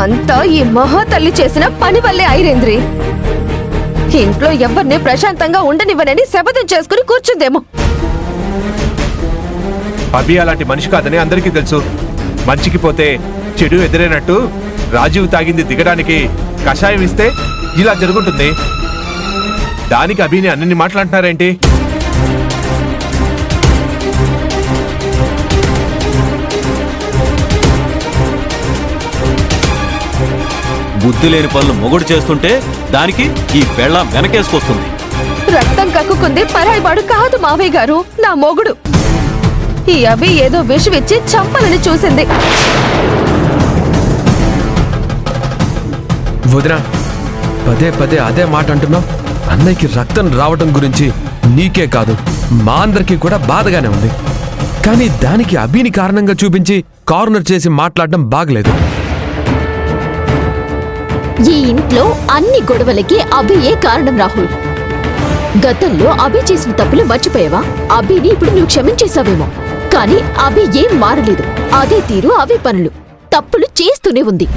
అంతా ఈ మహాతల్లి చేసిన పని వల్లే ఐరేంద్రి. ఇంట్లో ఎవరిని ప్రశాంతంగా ఉండనివ్వనని శపథం చేసుకుని కూర్చుందేమో. అభి అలాంటి మనిషి కాదని అందరికీ తెలుసు. మంచికి పోతే చెడు ఎదురైనట్టు రాజీవ్ తాగింది దిగడానికి కషాయం ఇస్తే ఇలా జరుగుతుంది. దానికి అభిని అన్ని మాట్లాడుతున్నారేంటి? బుద్ధి లేని పనులు మొగుడు చేస్తుంటే దానికి ఈ పెళ్ళాం వెనకేసుకొస్తుంది. రక్తం కక్కుకుంది పరాయివాడు కాదు మావయ్య గారు, నా మొగుడు. ఈ అభి ఏదో విషమిచ్చి చంపాలని చూసింది. వదినా, పదే పదే అదే మాట అంటున్నావు. అన్నయ్యకి రక్తం రావటం గురించి నీకే కాదు మా అందరికీ కూడా బాధగానే ఉంది. కానీ దానికి అభిని కారణంగా చూపించి కార్నర్ చేసి మాట్లాడడం బాగలేదు. ఈ ఇంట్లో అన్ని గొడవలకి అభియే కారణం రాహుల్. గతంలో అభి చేసిన తప్పులు మర్చిపోయావా? అభిని ఇప్పుడు నువ్వు క్షమించేశావేమో, కానీ అభి ఏం మారలేదు. అదే తీరు, అవే పనులు, తప్పులు చేస్తూనే ఉంది.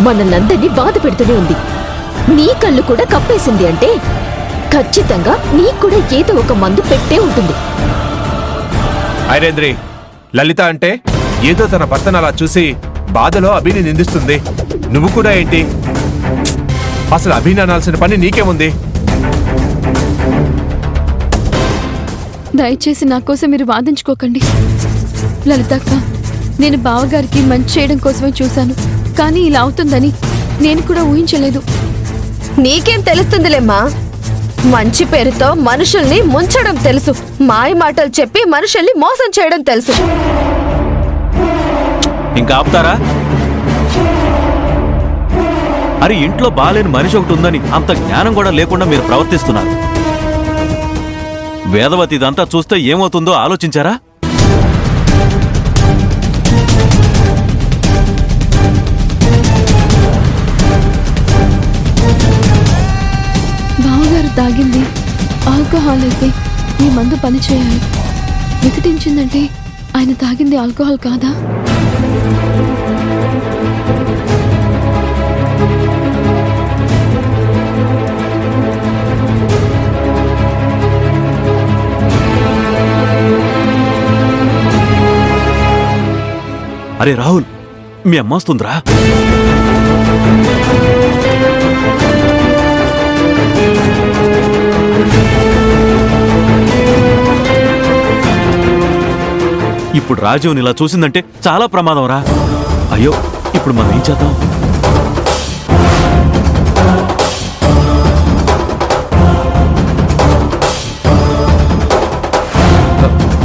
మనల్నందరినీ బాధ పెడుతూనే ఉంది. నీ కళ్ళు కూడా కప్పేసింది అంటే ఖచ్చితంగా నీకు కూడా ఏదో ఒక మందు పెట్టే ఉంటుంది. ఐరేంద్రి, లలిత అంటే ఏదో తన భర్తను అలా చూసి బాధలో అభిని నిందిస్తుంది. నువ్వు కూడా ఏంటి? అసలు అభిని అనాల్సిన పని నీకేముంది? దయచేసి నా కోసం మీరు వాదించుకోకండి. లలితక్క, నేను బావగారికి మంచి చేయడం కోసమే చూశాను, కానీ ఇలా అవుతుందని నేను కూడా ఊహించలేదు. నీకేం తెలుస్తుందిలేమ్మా? మంచి పేరుతో మనుషుల్ని ముంచడం తెలుసు, మాయ మాటలు చెప్పి మనుషుల్ని మోసం చేయడం తెలుసు. ఇంకా ఆపుతారా? అరే, ఇంట్లో బాలేని మనిషి ఒకటి ఉందని అంత జ్ఞానం కూడా లేకుండా మీరు ప్రవర్తిస్తున్నారు. వేదవతి ఇదంతా చూస్తే ఏమవుతుందో ఆలోచించారా? బావగారు తాగింది ఆల్కహాల్ అయితే ఈ మందు పనిచేయాలి. వికటించిందంటే ఆయన తాగింది ఆల్కహాల్ కాదా? అరే రాహుల్, మీ అమ్మ వస్తుందిరా. ఇప్పుడు రాజీవ్ని ఇలా చూసిందంటే చాలా ప్రమాదం రా. అయ్యో, ఇప్పుడు మనం ఏం చేద్దాం?